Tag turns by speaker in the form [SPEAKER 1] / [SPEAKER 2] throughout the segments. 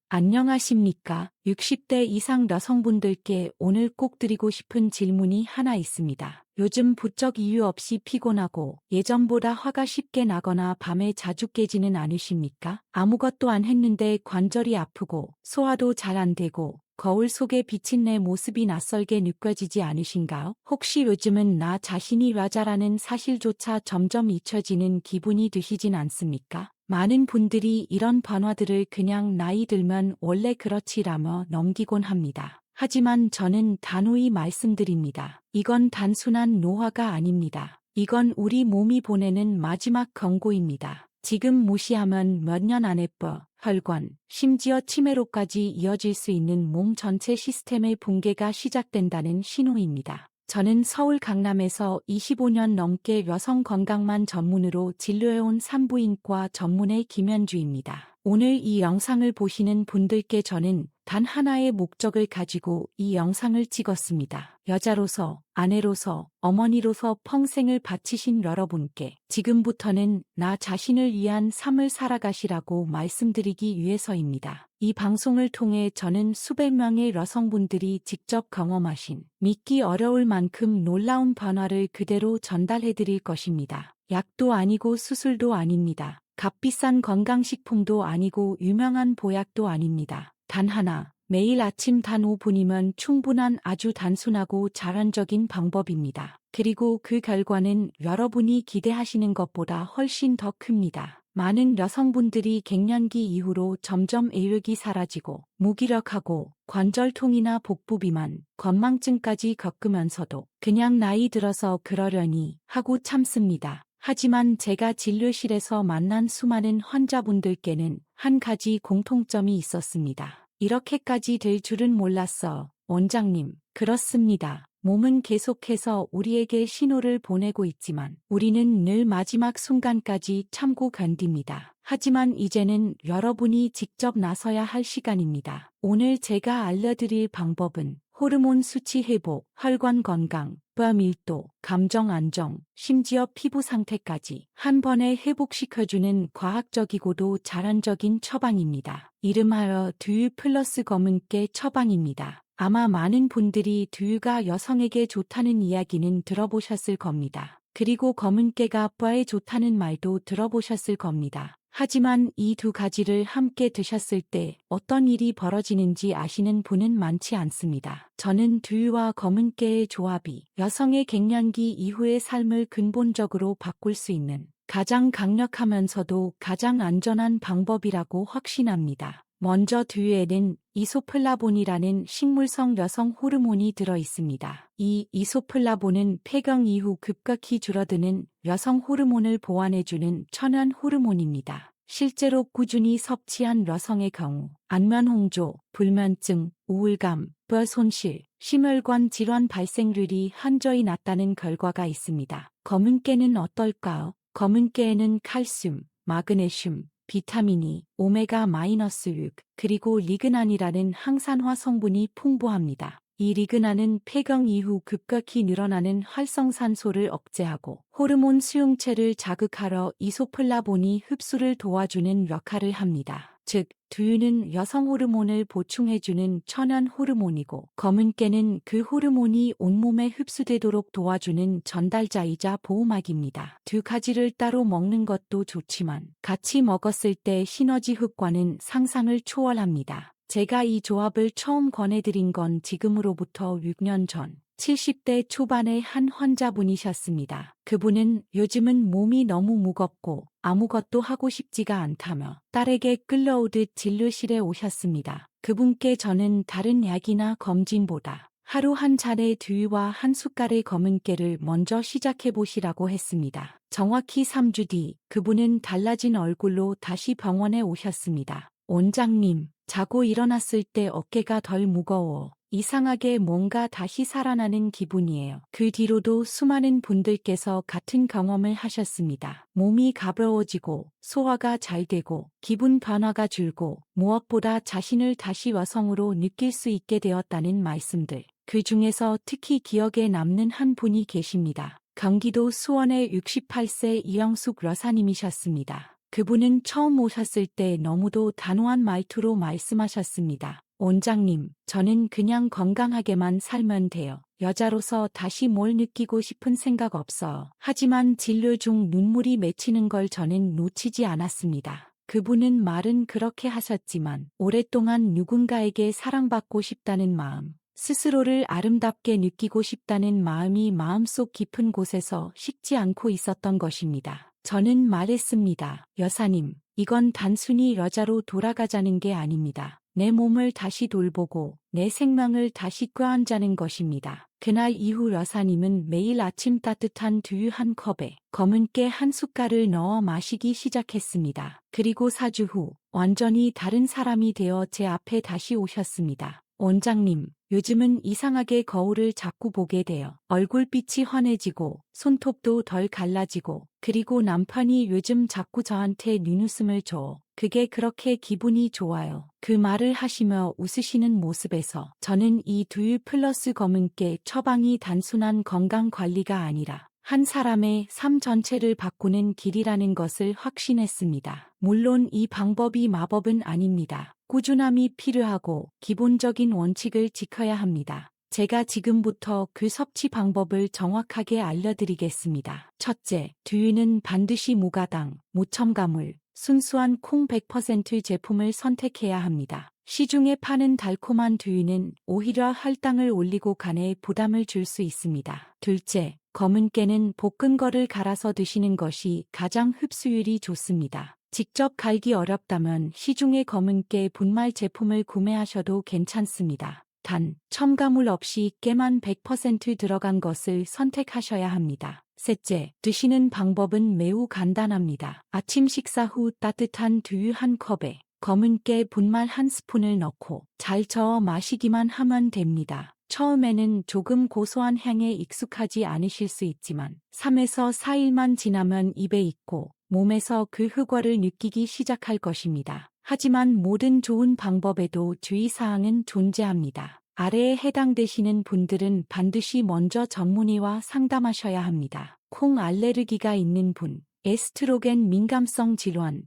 [SPEAKER 1] 안녕하십니까? 60대 이상 여성분들께 오늘 꼭 드리고 싶은 질문이 하나 있습니다. 요즘 부쩍 이유 없이 피곤하고 예전보다 화가 쉽게 나거나 밤에 자주 깨지는 않으십니까? 아무것도 안 했는데 관절이 아프고 소화도 잘 안 되고 거울 속에 비친 내 모습이 낯설게 느껴지지 않으신가요? 혹시 요즘은 나 자신이 여자라는 사실조차 점점 잊혀지는 기분이 드시진 않습니까? 많은 분들이 이런 변화들을 그냥 나이 들면 원래 그렇지라며 넘기곤 합니다. 하지만 저는 단호히 말씀드립니다. 이건 단순한 노화가 아닙니다. 이건 우리 몸이 보내는 마지막 경고입니다. 지금 무시하면 몇 년 안에 혈관, 심지어 치매로까지 이어질 수 있는 몸 전체 시스템의 붕괴가 시작된다는 신호입니다. 저는 서울 강남에서 25년 넘게 여성 건강만 전문으로 진료해온 산부인과 전문의 김현주입니다. 오늘 이 영상을 보시는 분들께 저는 단 하나의 목적을 가지고 이 영상을 찍었습니다. 여자로서, 아내로서, 어머니로서 평생을 바치신 여러분께 지금부터는 나 자신을 위한 삶을 살아가시라고 말씀드리기 위해서입니다. 이 방송을 통해 저는 수백 명의 여성분들이 직접 경험하신 믿기 어려울 만큼 놀라운 변화를 그대로 전달해드릴 것입니다. 약도 아니고 수술도 아닙니다. 값비싼 건강식품도 아니고 유명한 보약도 아닙니다. 단 하나, 매일 아침 단 5분이면 충분한 아주 단순하고 자연적인 방법입니다. 그리고 그 결과는 여러분이 기대하시는 것보다 훨씬 더 큽니다. 많은 여성분들이 갱년기 이후로 점점 의욕이 사라지고 무기력하고 관절통이나 복부 비만, 건망증까지 겪으면서도 그냥 나이 들어서 그러려니 하고 참습니다. 하지만 제가 진료실에서 만난 수많은 환자분들께는 한 가지 공통점이 있었습니다. 이렇게까지 될 줄은 몰랐어. 원장님, 그렇습니다. 몸은 계속해서 우리에게 신호를 보내고 있지만 우리는 늘 마지막 순간까지 참고 견딥니다. 하지만 이제는 여러분이 직접 나서야 할 시간입니다. 오늘 제가 알려드릴 방법은 호르몬 수치 회복, 혈관 건강, 뼈 밀도, 감정 안정, 심지어 피부 상태까지 한 번에 회복시켜주는 과학적이고도 자연적인 처방입니다. 이름하여 두유 플러스 검은깨 처방입니다. 아마 많은 분들이 두유가 여성에게 좋다는 이야기는 들어보셨을 겁니다. 그리고 검은깨가 뼈에 좋다는 말도 들어보셨을 겁니다. 하지만 이 두 가지를 함께 드셨을 때 어떤 일이 벌어지는지 아시는 분은 많지 않습니다. 저는 두유와 검은깨의 조합이 여성의 갱년기 이후의 삶을 근본적으로 바꿀 수 있는 가장 강력하면서도 가장 안전한 방법이라고 확신합니다. 먼저 두유에는 이소플라본이라는 식물성 여성 호르몬이 들어 있습니다. 이 이소플라본은 폐경 이후 급격히 줄어드는 여성 호르몬을 보완해주는 천연 호르몬입니다. 실제로 꾸준히 섭취한 여성의 경우 안면 홍조, 불면증, 우울감, 뼈 손실, 심혈관 질환 발생률이 현저히 낮다는 결과가 있습니다. 검은깨는 어떨까요? 검은깨에는 칼슘, 마그네슘, 비타민이, 오메가-6, 그리고 리그난이라는 항산화 성분이 풍부합니다. 이 리그난은 폐경 이후 급격히 늘어나는 활성산소를 억제하고 호르몬 수용체를 자극하러 이소플라본이 흡수를 도와주는 역할을 합니다. 즉, 두유는 여성 호르몬을 보충해주는 천연 호르몬이고 검은깨는 그 호르몬이 온몸에 흡수되도록 도와주는 전달자이자 보호막입니다. 두 가지를 따로 먹는 것도 좋지만 같이 먹었을 때 시너지 효과는 상상을 초월합니다. 제가 이 조합을 처음 권해드린 건 지금으로부터 6년 전 70대 초반의 한 환자분이셨습니다. 그분은 요즘은 몸이 너무 무겁고 아무것도 하고 싶지가 않다며 딸에게 끌려오듯 진료실에 오셨습니다. 그분께 저는 다른 약이나 검진보다 하루 한 잔의 두유와 한 숟갈의 검은깨를 먼저 시작해보시라고 했습니다. 정확히 3주 뒤 그분은 달라진 얼굴로 다시 병원에 오셨습니다. 원장님, 자고 일어났을 때 어깨가 덜 무거워. 이상하게 뭔가 다시 살아나는 기분이에요. 그 뒤로도 수많은 분들께서 같은 경험을 하셨습니다. 몸이 가벼워지고 소화가 잘 되고 기분 변화가 줄고 무엇보다 자신을 다시 여성으로 느낄 수 있게 되었다는 말씀들. 그 중에서 특히 기억에 남는 한 분이 계십니다. 경기도 수원의 68세 이영숙 여사님이셨습니다. 그분은 처음 오셨을 때 너무도 단호한 말투로 말씀하셨습니다. 원장님, 저는 그냥 건강하게만 살면 돼요. 여자로서 다시 뭘 느끼고 싶은 생각 없어요. 하지만 진료 중 눈물이 맺히는 걸 저는 놓치지 않았습니다. 그분은 말은 그렇게 하셨지만 오랫동안 누군가에게 사랑받고 싶다는 마음, 스스로를 아름답게 느끼고 싶다는 마음이 마음속 깊은 곳에서 식지 않고 있었던 것입니다. 저는 말했습니다. 여사님, 이건 단순히 여자로 돌아가자는 게 아닙니다. 내 몸을 다시 돌보고 내 생명을 다시 껴안자는 것입니다. 그날 이후 여사님은 매일 아침 따뜻한 두유 한 컵에 검은 깨 한 숟갈을 넣어 마시기 시작했습니다. 그리고 4주 후 완전히 다른 사람이 되어 제 앞에 다시 오셨습니다. 원장님, 요즘은 이상하게 거울을 자꾸 보게 돼요. 얼굴빛이 환해지고 손톱도 덜 갈라지고 그리고 남편이 요즘 자꾸 저한테 눈웃음을 줘. 그게 그렇게 기분이 좋아요. 그 말을 하시며 웃으시는 모습에서 저는 이 두유 플러스 검은깨 처방이 단순한 건강관리가 아니라 한 사람의 삶 전체를 바꾸는 길이라는 것을 확신했습니다. 물론 이 방법이 마법은 아닙니다. 꾸준함이 필요하고 기본적인 원칙을 지켜야 합니다. 제가 지금부터 그 섭취 방법을 정확하게 알려드리겠습니다. 첫째, 두유는 반드시 무가당, 무첨가물, 순수한 콩 100% 제품을 선택해야 합니다. 시중에 파는 달콤한 두유는 오히려 혈당을 올리고 간에 부담을 줄 수 있습니다. 둘째, 검은 깨는 볶은 거를 갈아서 드시는 것이 가장 흡수율이 좋습니다. 직접 갈기 어렵다면 시중의 검은 깨 분말 제품을 구매하셔도 괜찮습니다. 단, 첨가물 없이 깨만 100% 들어간 것을 선택하셔야 합니다. 셋째, 드시는 방법은 매우 간단합니다. 아침 식사 후 따뜻한 두유 한 컵에 검은 깨 분말 한 스푼을 넣고 잘 저어 마시기만 하면 됩니다. 처음에는 조금 고소한 향에 익숙하지 않으실 수 있지만 3에서 4일만 지나면 입에 익고 몸에서 그 흑과를 느끼기 시작할 것입니다. 하지만 모든 좋은 방법에도 주의사항은 존재합니다. 아래에 해당되시는 분들은 반드시 먼저 전문의와 상담하셔야 합니다. 콩 알레르기가 있는 분, 에스트로겐 민감성 질환,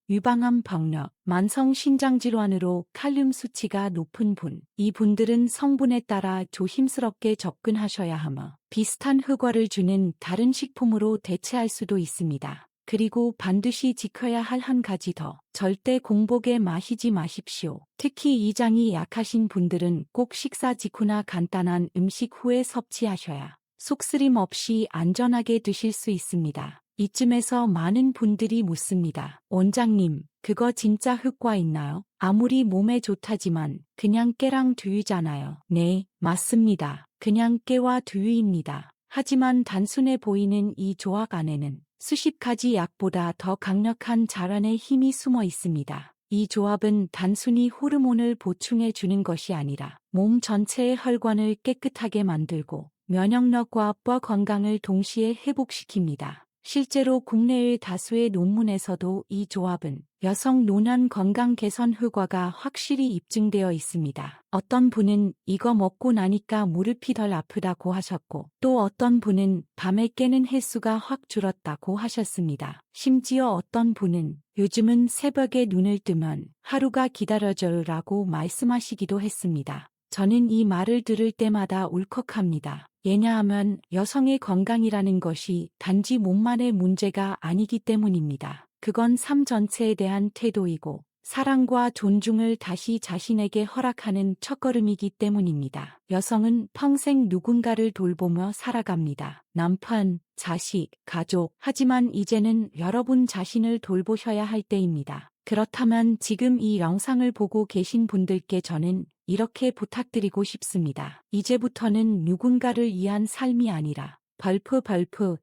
[SPEAKER 1] 유방암 병력, 만성 신장 질환으로 칼륨 수치가 높은 분, 이 분들은 성분에 따라 조심스럽게 접근하셔야 하며 비슷한 흑과를 주는 다른 식품으로 대체할 수도 있습니다. 그리고 반드시 지켜야 할 한 가지 더, 절대 공복에 마시지 마십시오. 특히 이장이 약하신 분들은 꼭 식사 직후나 간단한 음식 후에 섭취하셔야 속쓰림 없이 안전하게 드실 수 있습니다. 이쯤에서 많은 분들이 묻습니다. 원장님, 그거 진짜 효과 있나요? 아무리 몸에 좋다지만 그냥 깨랑 두유잖아요. 네, 맞습니다. 그냥 깨와 두유입니다. 하지만 단순해 보이는 이 조합 안에는 수십 가지 약보다 더 강력한 자란의 힘이 숨어 있습니다. 이 조합은 단순히 호르몬을 보충해 주는 것이 아니라 몸 전체의 혈관을 깨끗하게 만들고 면역력과 뼈 건강을 동시에 회복시킵니다. 실제로 국내의 다수의 논문에서도 이 조합은 여성 노년 건강 개선 효과가 확실히 입증되어 있습니다. 어떤 분은 이거 먹고 나니까 무릎이 덜 아프다고 하셨고 또 어떤 분은 밤에 깨는 횟수가 확 줄었다고 하셨습니다. 심지어 어떤 분은 요즘은 새벽에 눈을 뜨면 하루가 기다려져요라고 말씀하시기도 했습니다. 저는 이 말을 들을 때마다 울컥합니다. 왜냐하면 여성의 건강이라는 것이 단지 몸만의 문제가 아니기 때문입니다. 그건 삶 전체에 대한 태도이고 사랑과 존중을 다시 자신에게 허락하는 첫걸음이기 때문입니다. 여성은 평생 누군가를 돌보며 살아갑니다. 남편, 자식, 가족, 하지만 이제는 여러분 자신을 돌보셔야 할 때입니다. 그렇다면 지금 이 영상을 보고 계신 분들께 저는 이렇게 부탁드리고 싶습니다. 이제부터는 누군가를 위한 삶이 아니라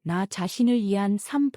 [SPEAKER 1] 나 자신을 위한 삶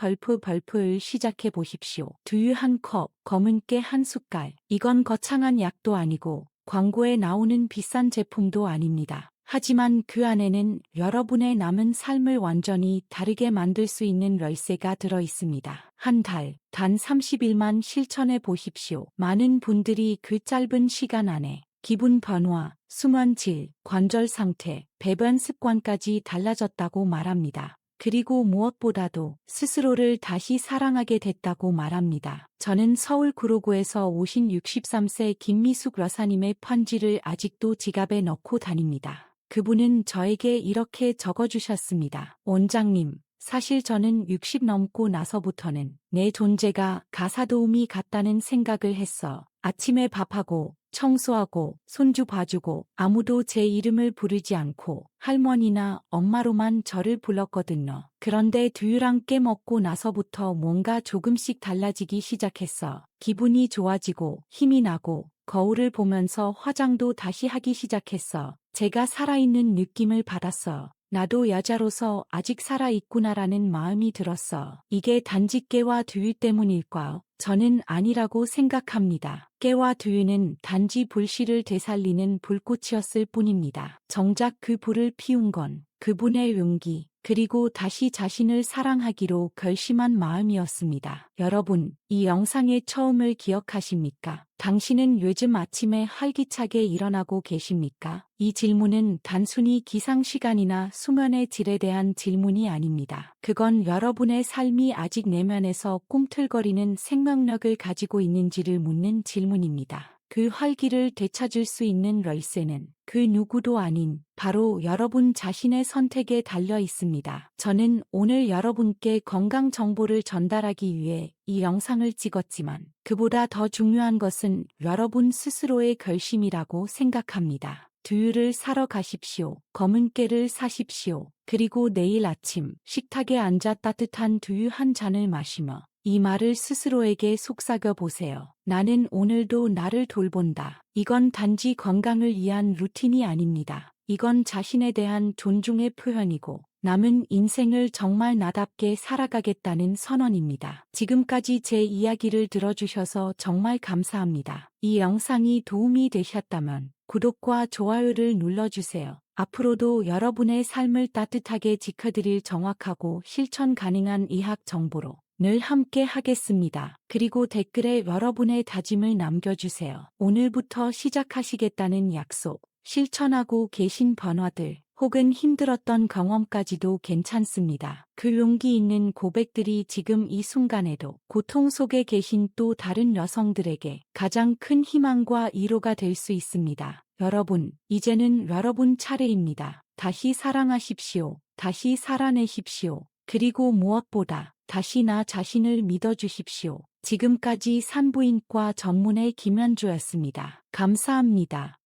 [SPEAKER 1] 을 시작해 보십시오. 두유 한 컵, 검은 깨 한 숟갈. 이건 거창한 약도 아니고 광고에 나오는 비싼 제품도 아닙니다. 하지만 그 안에는 여러분의 남은 삶을 완전히 다르게 만들 수 있는 열쇠가 들어 있습니다. 한 달, 단 30일만 실천해 보십시오. 많은 분들이 그 짧은 시간 안에 기분 변화, 수면 질, 관절 상태, 배변 습관까지 달라졌다고 말합니다. 그리고 무엇보다도 스스로를 다시 사랑하게 됐다고 말합니다. 저는 서울 구로구에서 오신 63세 김미숙 여사님의 편지를 아직도 지갑에 넣고 다닙니다. 그분은 저에게 이렇게 적어주셨습니다. 원장님, 사실 저는 60 넘고 나서부터는 내 존재가 가사도우미 같다는 생각을 했어. 아침에 밥하고 청소하고 손주 봐주고 아무도 제 이름을 부르지 않고 할머니나 엄마로만 저를 불렀거든요. 그런데 두유랑 깨 먹고 나서부터 뭔가 조금씩 달라지기 시작했어. 기분이 좋아지고 힘이 나고 거울을 보면서 화장도 다시 하기 시작했어. 제가 살아있는 느낌을 받았어. 나도 여자로서 아직 살아있구나라는 마음이 들었어. 이게 단지 깨와 두유 때문일까? 저는 아니라고 생각합니다. 깨와 두유는 단지 불씨를 되살리는 불꽃이었을 뿐입니다. 정작 그 불을 피운 건 그분의 용기, 그리고 다시 자신을 사랑하기로 결심한 마음이었습니다. 여러분, 이 영상의 처음을 기억하십니까? 당신은 요즘 아침에 활기차게 일어나고 계십니까? 이 질문은 단순히 기상시간이나 수면의 질에 대한 질문이 아닙니다. 그건 여러분의 삶이 아직 내면에서 꿈틀거리는 생명력을 가지고 있는지를 묻는 질문입니다. 그 활기를 되찾을 수 있는 열쇠는 그 누구도 아닌 바로 여러분 자신의 선택에 달려 있습니다. 저는 오늘 여러분께 건강 정보를 전달하기 위해 이 영상을 찍었지만 그보다 더 중요한 것은 여러분 스스로의 결심이라고 생각합니다. 두유를 사러 가십시오. 검은 깨를 사십시오. 그리고 내일 아침 식탁에 앉아 따뜻한 두유 한 잔을 마시며 이 말을 스스로에게 속삭여 보세요. 나는 오늘도 나를 돌본다. 이건 단지 건강을 위한 루틴이 아닙니다. 이건 자신에 대한 존중의 표현이고 남은 인생을 정말 나답게 살아가겠다는 선언입니다. 지금까지 제 이야기를 들어주셔서 정말 감사합니다. 이 영상이 도움이 되셨다면 구독과 좋아요를 눌러주세요. 앞으로도 여러분의 삶을 따뜻하게 지켜드릴 정확하고 실천 가능한 의학 정보로 늘 함께 하겠습니다. 그리고 댓글에 여러분의 다짐을 남겨주세요. 오늘부터 시작하시겠다는 약속, 실천하고 계신 변화들, 혹은 힘들었던 경험까지도 괜찮습니다. 그 용기 있는 고백들이 지금 이 순간에도 고통 속에 계신 또 다른 여성들에게 가장 큰 희망과 위로가 될 수 있습니다. 여러분, 이제는 여러분 차례입니다. 다시 사랑하십시오. 다시 살아내십시오. 그리고 무엇보다 다시 나 자신을 믿어주십시오. 지금까지 산부인과 전문의 김현주였습니다. 감사합니다.